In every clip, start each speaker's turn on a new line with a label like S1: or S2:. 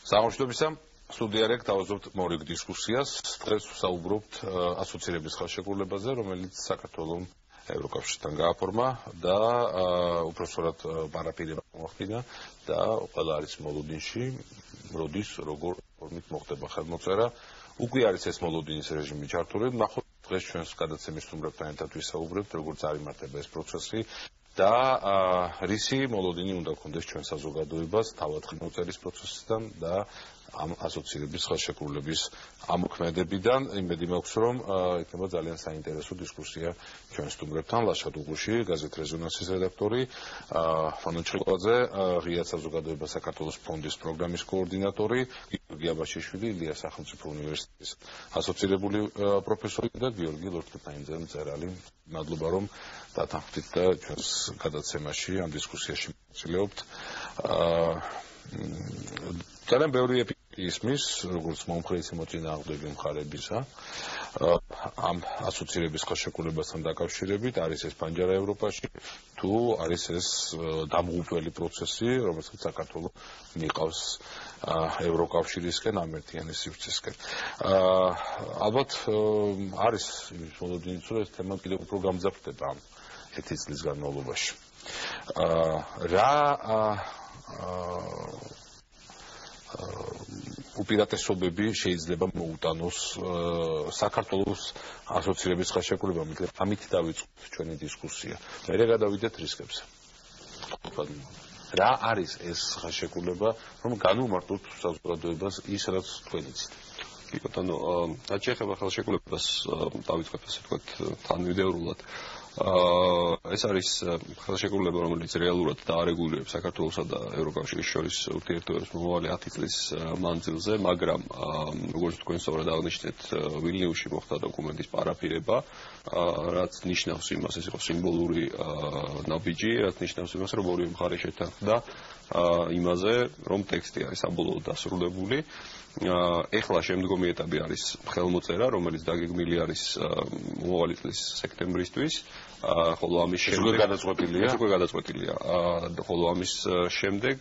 S1: Საღამოშობისა სტუდიაში გავაზრობთ მორიგ დისკუსიას. დღეს ვსაუბრობთ ასოცირების ხელშეკრულებაზე, რომელიც საქართველოს ევროკავშირთან გააფორმა და უпроსორად პარაფირება მოახდინა და ყველა არის მოლოდინში, როდის როგორ ფორმით მოხდება ხელმოწერა. უკვე არის ეს მოლოდინის რეჟიმი ჩართული. ნახოთ დღეს ჩვენს გადაცემის სტუმრებთან ერთად ვისაუბრებთ, როგორც წარიმართება ეს პროცესი. და რისი მოლოდინი უნდა გქონდეს ჩვენ საზოგადოებას თავად ხელმოწერის პროცესიდან და ამ ასოცირების ხელშეკრულების ამოქმედებიდან. იმედი მაქვს, რომ იქნება ძალიან საინტერესო დისკუსია ჩვენ სტუმრებთან. ლაშა დუღუში, გაზეთ რეზონანსის რედაქტორი, ფანო ჩხიკვაძე, ღია საზოგადოება საქართველოს ფონდის პროგრამის కోორდინატორი, გიორგი აბაშიშვილი, ილია სახელმწიფო უნივერსიტეტის ასოცირებული პროფესორი და გიორგი ლორთქიფანიძე მწერალი. მადლობა რომ დათანხმდით და ჩვენს გადაცემაში ამ დისკუსიაში მოცილეობთ. ძალიან ბევრი ისმის, როგორც მომხრეის მოწინააღმდეგე მხარებისა, ამ ასოცირების ხელშეკრულებასთან დაკავშირებით, არის ეს პანჯარა ევროპაში, თუ არის ეს დამღუპველი პროცესი, რომელსაც საქართველოს მიყავს ევროკავშირისკენ, ამერტიანის სივრცისკენ. ალბათ არის იმის მოლოდინიც, რომ ეს თემა კიდევ უფრო გამძაფრდება ამ 1 წლის განმავლობაში. უპირატესობები შეიძლება მოუტანოს საქართველოს ასოცირების ხელშეკრულებამ, ამით დავიწყოთ ჩვენი დისკუსია. მერე გადავიდეთ რისკებზე. რა არის ეს ხელშეკრულება, რომ განვუმარტოთ საზოგადოებას ის, რაც თქვენ იცით?
S2: კი ბატონო, რაც შეეხება ხელშეკრულებას, დავიწყებ ასე ვთქვათ, თანმიმდევრულად. ეს არის ხელშეკრულება, რომელიც რეალურად დაარეგულირებს საქართველოსა და ევროკავშირის შორის ურთიერთობებს მომავალი 10 წლის მანძილზე, მაგრამ როგორც თქვენ სწორად აღნიშნეთ, ვილნიუსში მოხდა დოკუმენტის პარაფირება, რაც ნიშნავს იმას, ეს იყო სიმბოლური ნაბიჯი, რაც ნიშნავს იმას, რომ ორივე მხარე შეთანხმდა იმაზე, რომ ტექსტი არის საბოლოოდ დასრულებული. ეხლა შემდგომი ეტაპი არის ხელმოწერა, რომელიც დაგეგმილი არის მომავალი წლის სექტემბრისთვის. ხოლო ამის შემდეგ გადაწყვეტილია. ხოლო ამის შემდეგ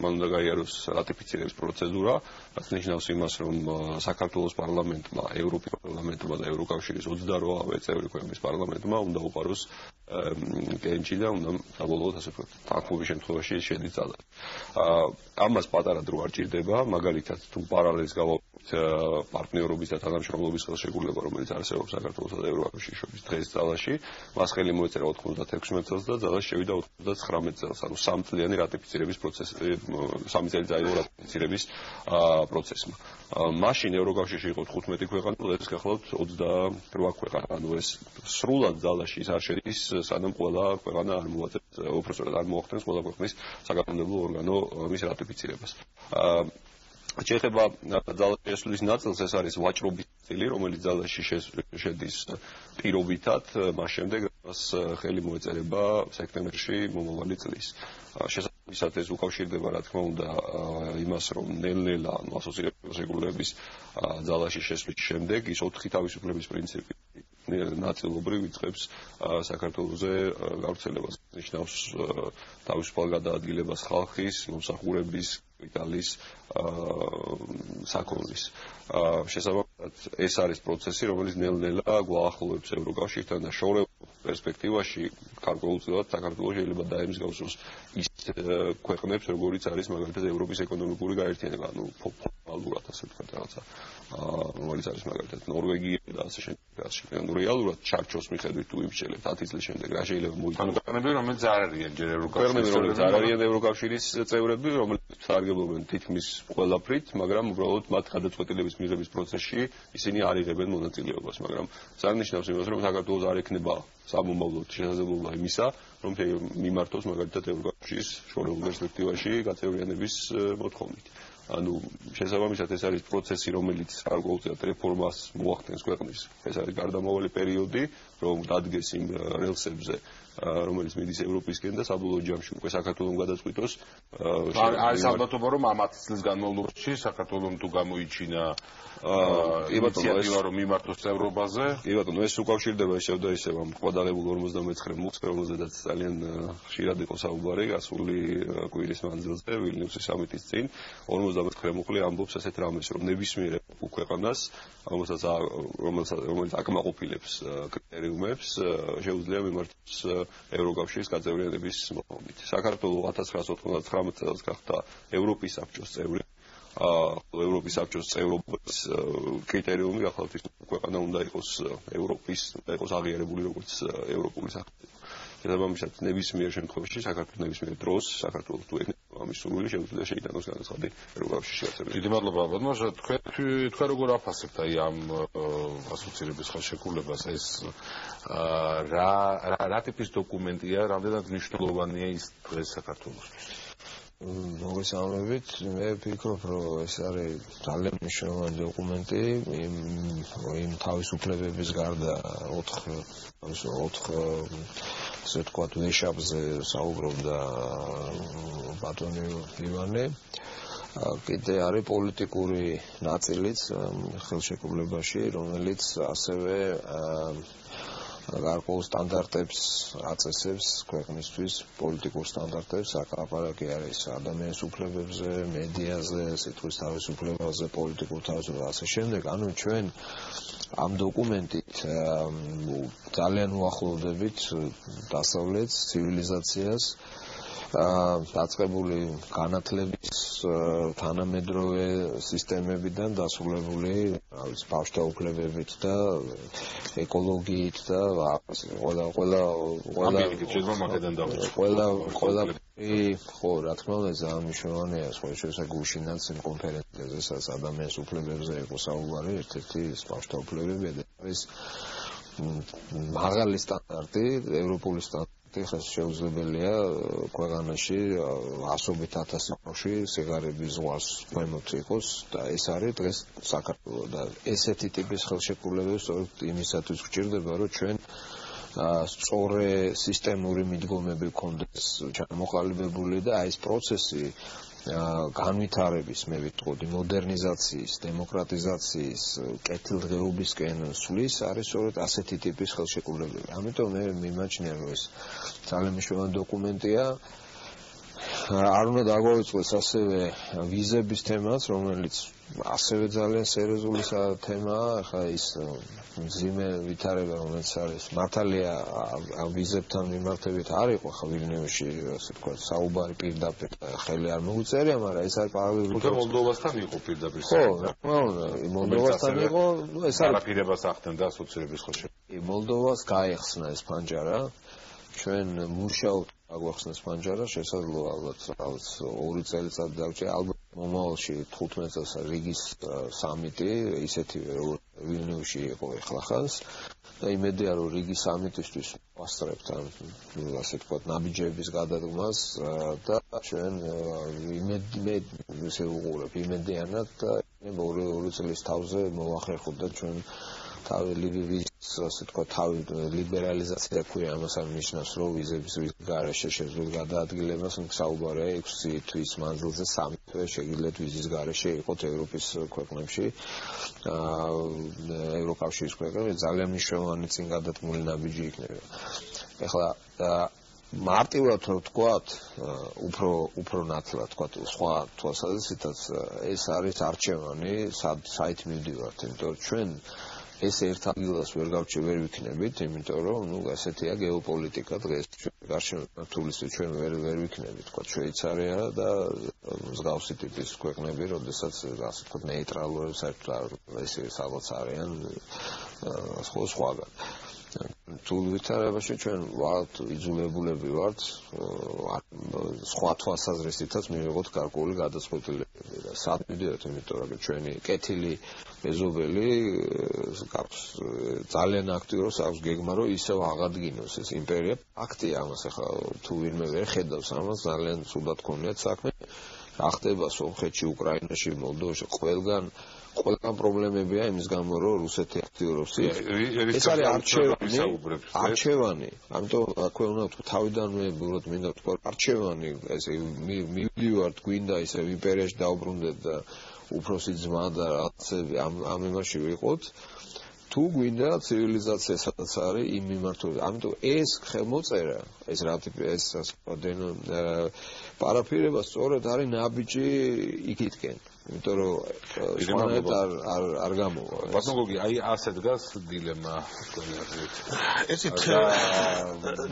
S2: მან უნდა გაიაროს რატიფიცირების პროცედურა, რაც ნიშნავს იმას, რომ საქართველოს პარლამენტმა, ევროპის პარლამენტმა და ევროკავშირის 28-ვე წევრი ქვეყნის პარლამენტმა უნდა უყაროს კენჭი და უნდა საბოლოოდ ასე ვთქვათ, თანხმობის შემთხვევაში შედის ძალად. ამას პატარა დრო არ ჭირდება, მაგალითად თუ პარალელს გავავთ პარტნიორობის და თანამშრომლობის ხელშეკრულება, რომელიც არსებობს საქართველოსა და ევროკავშირის შორის დღეს ძალაში, მას ხელი მოეწერა 96 წელს და ძალაში შევიდა 99 წელს, ანუ 3 წლიანი რატიფიცირების პროცესი, 3 წელი დაიდო რატიფიცირების პროცესმა. მაშინ ევროკავშირში იყო 15 ქვეყანა, დღეს გახლავთ 28 ქვეყანა, ანუ ეს სრულად ძალაში ის არ შედის, სანამ ყველა ქვეყანა არ მოაწევს, უпроსორად არ მოახდენს ყველა ქვეყნის საკანონმდებლო ორგანო მის რატიფიცირებას. შეეხება ძალაში შესვლის ნაწილს, ეს არის ვაჭრობის წილი, რომელიც ძალაში შედის პირობითად, მას შემდეგ მას ხელი მოეწერება სექტემბერში მომავალი წლის. შესაბამისად ეს უკავშირდება, რა თქმა უნდა, იმას, რომ ნელ-ნელა ასოცირების ხელშეკრულების ძალაში შესვლის შემდეგ ის 4 თავისუფლების პრინციპი ნაწილობრივ იწყებს საქართველოზე გავრცელებას. ნიშნავს თავისუფალ გადაადგილებას ხალხის, მომსახურების, კაპიტალის, საქონლის. შესაბამისად ეს არის პროცესი, რომელიც ნელ-ნელა გვაახლოვებს ევროკავშირთან და შორეულ პერსპექტივაში გარკვეულწილად საქართველოს შეიძლება დაემსგავსოს ის ქვეყნებს, როგორიც არის მაგალითად ევროპის ეკონომიკური გაერთიანება, ანუ ფორმალურად ასე ვთქვათ რაღაცა, რომელიც არის მაგალითად ნორვეგია და ასე შემდეგ. ანუ რეალურად ჩარჩოს მიხედვით თუ იმჩელებთ 10 წლის შემდეგ რა შეიძლება მოიწონოს.
S1: ანუ ქვეყნები, რომელიც არ არიან ჯერ
S2: ევროკავშირის წევრები, რომელიც სარგებლობენ თითქმის ყველაფრით, მაგრამ უბრალოდ მათ გადაწყვეტილების მიღების პროცესში ისინი არ იღებენ მონაწილეობას, მაგრამ ძალიან ნიშნავს იმას, რომ საქართველოს არ ექნება სამომავლოდ შესაძლებლობა იმისა, რომ მიმართოს მაგალითად ევროკავშირის შორეულ პერსპექტივაში გაწევრიანების მოთხოვნით. ანუ შესაბამისად ეს არის პროცესი, რომელიც გარკვეულწილად რეფორმას მოახდენს ქვეყნის. ეს არის გარდამავალი პერიოდი, რომ დადგეს იმ რელსებზე რომელიც მიდის ევროპისკენ და საბოლოო ჯამში უკვე საქართველოს გადაწყვიტოს.
S1: არის ალბათობა რომ ამ 10 წლის განმავლობაში საქართველოს თუ გამოიჩინა ინიციატივა რომ მიმართოს წევრობაზე.
S2: კი ბატონო, ეს უკავშირდება ისევ და ისევ ამ ყვადაღებულ 59 მუხს, რომელზედაც ძალიან ხშირად იყო საუბარი გასული კვირის მანძილზე ვილნიუსის სამიტის წინ. 59 მუხლი ამბობს ასეთ რამეს, რომ ნებისმიერ ქვეყანას, რომელიც აკმაყოფილებს კრიტერიუმებს, შეუძლია მიმართოს ევროკავშირის გაწევრიანების მოთხოვნით. საქართველოს 1999 წელს გახდა ევროპის საბჭოს წევრი. ევროპის საბჭოს წევრობის კრიტერიუმი გახლავთ ის ქვეყანა უნდა იყოს ევროპის, უნდა იყოს აღიარებული როგორც ევროპული სახელმწიფო. შესაბამისად, ნებისმიერ შემთხვევაში საქართველოს ნებისმიერ დროს საქართველოს თუ ეკნება ამის სურვილი შეუძლია შეიტანოს განაცხადი ევროკავშირში გაწევრიანება.
S1: დიდი მადლობა ბატონო, თქვენ როგორ აფასებთ აი ამ ასოცირების ხელშეკრულებას, ეს რა ტიპის დოკუმენტია, რამდენად მნიშვნელოვანია ის დღეს საქართველოსთვის?
S3: მოგესალმებით, მე ვფიქრობ, რომ ეს არის ძალიან მნიშვნელოვანი დოკუმენტი, იმ თავისუფლებების გარდა 4 ასე ვთქვათ, ვეშაპზე საუბრობდა ბატონი ივანე. კიდე არის პოლიტიკური ნაწილიც ხელშეკრულებაში, რომელიც ასევე გარკვეულ სტანდარტებს აწესებს ქვეყნისთვის, პოლიტიკურ სტანდარტებს, აკაპარაკი არის ადამიანის უფლებებზე, მედიაზე, სიტყვის თავისუფლებაზე, პოლიტიკურ თავისუფლებაზე, ასე შემდეგ. ანუ ჩვენ ამ დოკუმენტით ძალიან უახლოვდებით დასავლეთს, ცივილიზაციას, დაწყებული განათლების თანამედროვე სისტემებიდან დასრულებული ბავშვთა უფლებებით და ეკოლოგიით და ხო, რა თქმა უნდა, ძალიან მნიშვნელოვანია, შესაძლოა გუშინაც იმ კონფერენციაზე, სადაც ადამიანის უფლებებზე იყო საუბარი, ერთ-ერთი ბავშვთა უფლებებია და არის მაღალი სტანდარტი, ევროპული სტანდარტი. ეხლა შეუძლებელია ქვეყანაში 100,000 ბავშვი სიგარების ზღვას ქვემოთ იყოს და ეს არის დღეს საქართველოს და ესეთი ტიპის ხელშეკრულებები სწორედ იმისათვის გვჭირდება, რომ ჩვენ სწორი სისტემური მიდგომები გქონდეს ჩამოყალიბებული და აი ეს პროცესი განვითარების, მე ვიტყოდი, მოდერნიზაციის, დემოკრატიზაციის, კეთილდღეობისკენ სვლის არის სწორედ ასეთი ტიპის ხელშეკრულებები. ამიტომ მე მიმაჩნია, რომ ეს ძალიან მნიშვნელოვანი დოკუმენტია. არ უნდა დაგვაუწყდეს ასევე ვიზების თემაც, რომელიც ასევე ძალიან სერიოზული თემაა. ახლა ის მძიმე ვითარება, რომელიც არის მართალია ვიზებთან მიმართებით არ იყო ხა ვილნიუსში, ასე ვთქვათ, საუბარი პირდაპირ ხელი არ მოუწერია, მაგრამ ეს არის პარალელური.
S1: თუმცა მოლდოვასთან იყო პირდაპირ
S3: საუბარი. ხო, რა თქმა უნდა, მოლდოვასთან იყო, ეს არის
S1: არაფერებას ახდენდა ასოცირების ხელშეკრულება.
S3: მოლდოვას გაეხსნა ეს ფანჯარა. ჩვენ მუშაობთ აგვახსნეს ფანჯარა, შესაძლოა ალბათ 2 წელიწად დავჭირა, ალბათ მომავალში 15 წელს რიგის სამიტი, ისეთივე როგორც ვილნიუსში იყო ეხლახანს და იმედია, რომ რიგის სამიტისთვის ვასწრებთ ამ ასე ვთქვათ, ნაბიჯების გადადგმას და ჩვენ ისე ვუყურებ იმედიანად და 2 წლის თავზე მოვახერხოთ და ჩვენ ასე ვთქვათ, ლიბერალიზაცია ქვია, ამას არ ნიშნავს, რომ ვიზების გარეშე შეძლოთ გადაადგილებას, საუბარია 6 თვის მანძილზე 3 თვე შეგიძლიათ ვიზის გარეშე იყოთ ევროპის ქვეყნებში, ევროკავშირის ქვეყნებში, ძალიან მნიშვნელოვანი წინ გადადგმული ნაბიჯი იქნება. ეხლა მარტივად რო ვთქვათ, უფრო ნათლად ვთქვათ, სხვა თვალსაზრისითაც ეს არის არჩევანი, საით მივდივართ, იმიტომ რომ ჩვენ ეს ერთ ადგილას ვერ ვიქნებით, იმიტომ რომ ასეთია გეოპოლიტიკა დღეს გარშემოთვლისთვის ჩვენ ვერ ვიქნებით, თქვა შვეიცარია და მსგავსი ტიპის ქვეყნები, როდესაც ასე ვთქვათ ნეიტრალურები საერთოდ ესე სადღაც არიან სხვაგან. თუ ვითარებაში ჩვენ ვართ იძულებულები ვართ სხვა თვალსაზრისითაც მივიღოთ გარკვეული გადაწყვეტილებები და სად მივდივართ, იმიტომ რომ ჩვენი კეთილი მეზობელი ძალიან აქტიურობს აქვს გეგმა, რომ ისევ აღადგინოს ეს იმპერია. ფაქტია ამას ახლა თუ ვინმე ვერ ხედავს ამას, ძალიან ცუდად ქონიათ საქმე. რა ხდება სომხეთში, უკრაინაში, მოლდოვაში, ყველგან პრობლემებია იმის გამო, რომ რუსეთი აქტიურობს. ეს არის არჩევანი. ამიტომ აქვე უნდა ვთქვა, თავიდანვე უბრალოდ მინდა ვთქვა, არჩევანი, ესე მივიდივართ, გვინდა ისე იმპერიაში დაუბრუნდეთ და უფროსი ძმა და რაღაცები ამ იმაში ვიყოთ. თუ გვინდა ცივილიზაცია სადაც არის იმ მიმართულებით. ამიტომ ეს ხელმოწერა, ეს პარაფირება სწორედ არის ნაბიჯი იქითკენ. იმიტომ რომ სხვანაირად არ გამოვა.
S1: ბატონ გოგი, აი ასე დგას დილემა თქვენი აზრით.
S4: ესეთ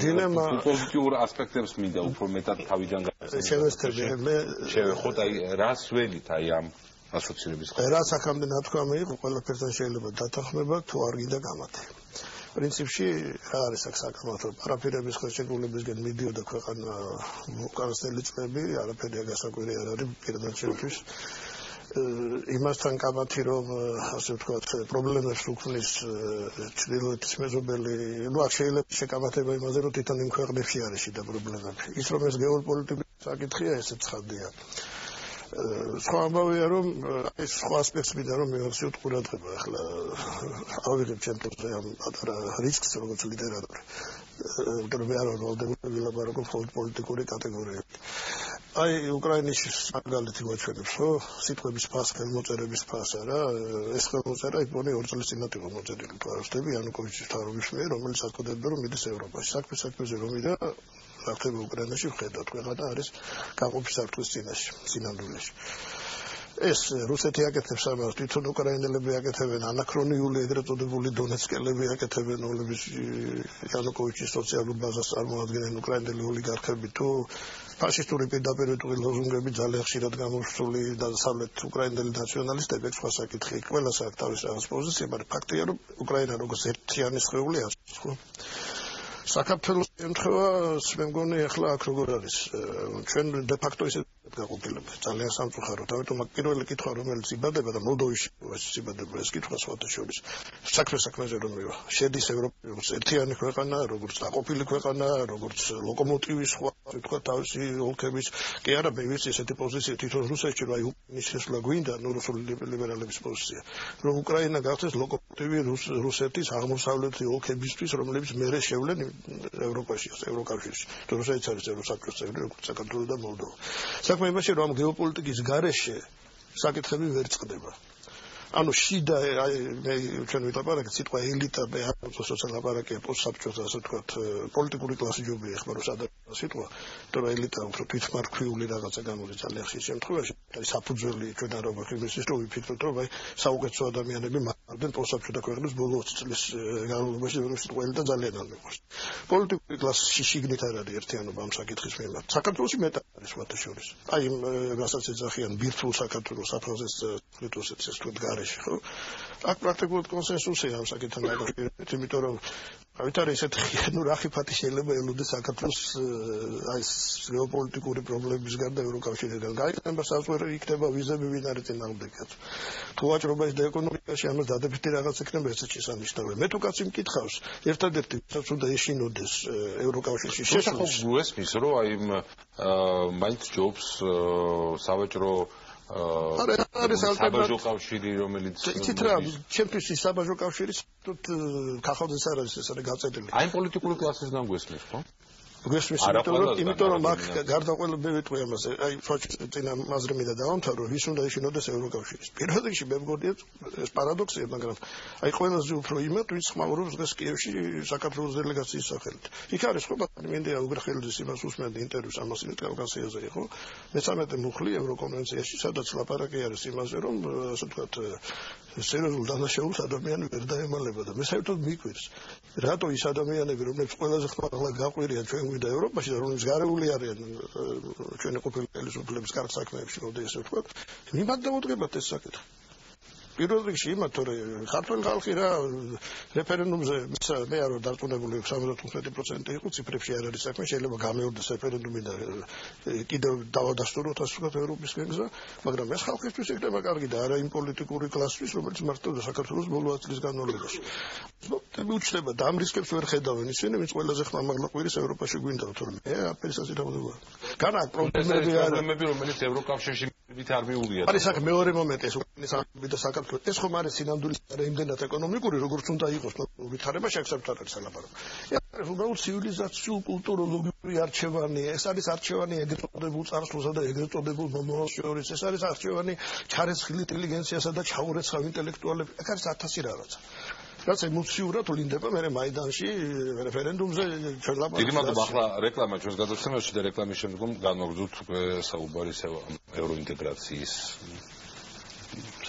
S4: დილემა
S1: პოლიტიკურ ასპექტებს მინდა უფრო მეტად თავიდან
S4: შევესწრები. მე
S1: შევეხოთ აი რას ველით აი ამ ასოცირების
S4: ხარ. რა საქამდე ნათქვამი იყო, ყველაფერთან შეიძლება დათანხმება, თუ არ გინდა გამართი. პრინციპში რა არის აქ საკამათო პარაფირების ხელშეკრულებისგან მიდიოდა ქვეყანა უკანასკნელი წლები, არაფერია გასაკვირი არ არის პირადად ჩემთვის. იმასთან კამათი რომ ასე ვთქვათ პრობლემებს უქმნის ჩრდილოეთის მეზობელი, ну აქ შეიძლება შეკამათება იმაზე რომ თვითონ იმ ქვეყნებში არის შიდა პრობლემები. ის რომ ეს გეოპოლიტიკური საკითხია, ესეც ცხადია. სხვა ამბავია რომ ეს სხვა ასპექტს მინდა რომ მივახციოთ ყურადღება. ახლა ავიღებ ჩემთვის ამ პატარა რისკს როგორც ლიტერატორი. მაგრამ მე არ ვალდებულები ვილაპარაკო მხოლოდ პოლიტიკური კატეგორიებით. აი უკრაინის მაგალითი გვაჩვენებს, რომ სიტყვების ფას, ხელმოწერების ფას არა, ეს ხელმოწერა იპონი 2 წლის წინათ იყო მოწერილი თუ არ ვსწრები იანუკოვიჩის მთავრობის მიერ, რომელიც აწოდებდა რომ მიდის ევროპაში. საქმეზე რომ მიდა რა ხდება უკრაინაში ვხედავთ, ქვეყანა არის გაყოფის საფრთხის წინაშე, სინამდვილეში. ეს რუსეთი აკეთებს ამას, თვითონ უკრაინელები აკეთებენ, ანაქრონიული ეგრეთ წოდებული დონეცკელები აკეთებენ, რომლებიც იანუკოვიჩის სოციალურ ბაზას წარმოადგენენ უკრაინელი ოლიგარქები თუ ფაშისტური პირდაპირ ლოზუნგები ძალიან ხშირად გამოსული დასავლეთ უკრაინელი ნაციონალისტები, სხვა საკითხი. ყველას აქვს თავის რაღაც პოზიცია, მაგრამ ფაქტია რომ უკრაინა როგორც ერთიანი სხეული არის, ხო? საქართველოს შემთხვევას მე მგონი ახლა აქ როგორ არის ჩვენ დე ფაქტო ისე გაყოფილება ძალიან სამწუხაროდ ამიტომ პირველი კითხვა რომელიც იბადება და მოლდოვის იბადება ეს კითხვა სხვათა შორის საქმეზე რომ მივა შედის ევროპის ერთიანი ქვეყანა როგორც დაყოფილი ქვეყანა როგორც ლოკომოტივი სხვა თქვა თავისი ოლქების კი არა მე ვიცი ესეთი პოზიცია თვითონ რუსეთში რომ აი უკრაინის შესვლა გვინდა რუსული ლიბერალების პოზიცია რომ უკრაინა გახდეს ლოკომოტივი რუსეთის აღმოსავლეთი ოლქებისთვის რომლებიც მერე შევლენ ევროპაში, ევროკავშირში. თუ რუსეთიც არის ევროსაბჭოს წევრი, როგორც საქართველო და მოლდოვა. საქმე იმაში, რომ ამ გეოპოლიტიკის გარეშე საკითხები ვერ წყდება. ანუ შიდა მე ჩვენ ვილაპარაკეთ სიტყვა ელიტა მე არ უწესო ლაპარაკია პოსტსაბჭოთა ასე ვთქვათ პოლიტიკური კლასი ჯობია ხმა რომ სადაა სიტყვა თორე ელიტა უფრო თვითმარქვიული რაღაცა გამოდის ძალიან ხშირ შემთხვევაში არის საფუძველი ჩვენ არ ვაქვს ის რომ ვიფიქროთ რომ აი საუკეთესო ადამიანები მარდნენ პოსტსაბჭოთა ქვეყნის ბოლო 20 წლის განმავლობაში რომ სიტყვა ელიტა ძალიან არ მიყვარს პოლიტიკური კლასი შიგნით არ არის ერთიანობა ამ საკითხის მიმართ საქართველოში მეტად არის სხვათა შორის აი რასაც ეძახიან ბირთვულ საქართველოს საფრანგეთის ლიტვასიც ეს თქვენ ხო? აქ პრაქტიკულად კონსენსუსია ამ საკითხთან დაკავშირებით, იმიტომ რომ ავით არის ესეთი ნუ რა ხიფათი შეიძლება ელოდეს საქართველოს აი გეოპოლიტიკური პრობლემების გარდა ევროკავშირიდან. გაიყენება საზღვარი იქნება ვიზები ვინ არის წინააღმდეგაც. თუ ვაჭრობაში და ეკონომიკაში ამას დადებითი რაღაც იქნება ესეც შესანიშნავია. მე თუ კაცი მკითხავს, ერთადერთი რაც უნდა ეშინოდეს ევროკავშირში შესვლა.
S1: გუესმის რომ აი მაინც ჯობს სავაჭრო
S4: არის
S1: საბაჟო კავშირი რომელიც
S4: იცით რა ჩემთვის ის საბაჟო კავშირი თუთ ქაღალდზე არ არის ეს არის გაწედილი
S1: აი პოლიტიკური კლასის ნამგვესმის ხო
S4: გვესმის იმიტომ რომ აქ გარდაყოლები ვიტყვი ამაზე აი წინა მაზრე მინდა დავამთავრო ვის უნდა ეშინოდეს ევროკავშირის პირველ რიგში მე მგონია ეს პარადოქსია მაგრამ აი ყველაზე უფრო იმათ ვინც ხმაურობს დღეს კიევში საქართველოს დელეგაციის სახელით იქ არის ხო ბატონი მინდა უგრხელძის იმას უსმენდი ინტერვიუს ამას იმ კავკასიაზე ხო მე-13 მუხლი ევროკონვენციაში სადაც ლაპარაკი არის იმაზე რომ ასე ვთქვათ სერიოზულ დანაშაულს ადამიანი ვერ დაემალება და მე საერთოდ მიკვირს რატო ის ადამიანები რომლებიც ყველაზე ხმაურლა გაყვირიან ჩვენ და ევროპაში და რომლებიც გარეული არიან ჩვენი ყოფილი ხელისუფლების კარგ საქმეებში, რომ ესე ვთქვათ, მიმად დავუდგებათ ეს საკითხი. პირველ რიგში იმათ, რომ ქართული ხალხი რა რეფერენდუმზე მე არ ვარ დარწმუნებული 75% იყო ციფრებში არ არის საქმე, შეიძლება გამეორდეს რეფერენდუმი და კიდევ დავადასტუროთ ასე ვთქვათ ევროპის გეგმზე, მაგრამ ეს ხალხისთვის იქნება კარგი და არა იმ პოლიტიკური კლასისთვის, რომელიც მართავდა საქართველოს ბოლო 10 წლის განმავლობაში. უჩნდება და ამ რისკებს ვერ ხედავენ ისინი, ვინც ყველაზე ხმამაღლა ყვირის ევროპაში გვინდა, თორემ მე აფერისას ირავნებია. განა პრობლემები
S1: რომელიც ევროკავშირში არ მიუღია.
S4: არის აქ მეორე მომენტი ეს უკრაინის და საქართველოს ეს ხომ არის სინამდვილე იმდენად ეკონომიკური როგორც უნდა იყოს ვითარება შექსაბთ არ არის ალაპარაკი. ეს უბრალოდ ცივილიზაციულ კულტუროლოგიური არჩევანი, ეს არის არჩევანი ეგრეთ წოდებულ წარსულსა და ეგრეთ წოდებულ მომავალს შორის, ეს არის არჩევანი ჩარეცხილ ინტელიგენციასა და ჩაურეცხავ ინტელექტუალებს, აქ არის 1000 რაღაცა. რაც ემოციურად ვლინდება მე მაიდანში რეფერენდუმზე ჩელაპარაკი.
S1: დიდი მადლობა ახლა რეკლამა ჩვენს გადაცემაში და რეკლამის შემდგომ განვაგრძოთ საუბარი ევროინტეგრაციის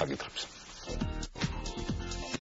S1: საკითხებზე.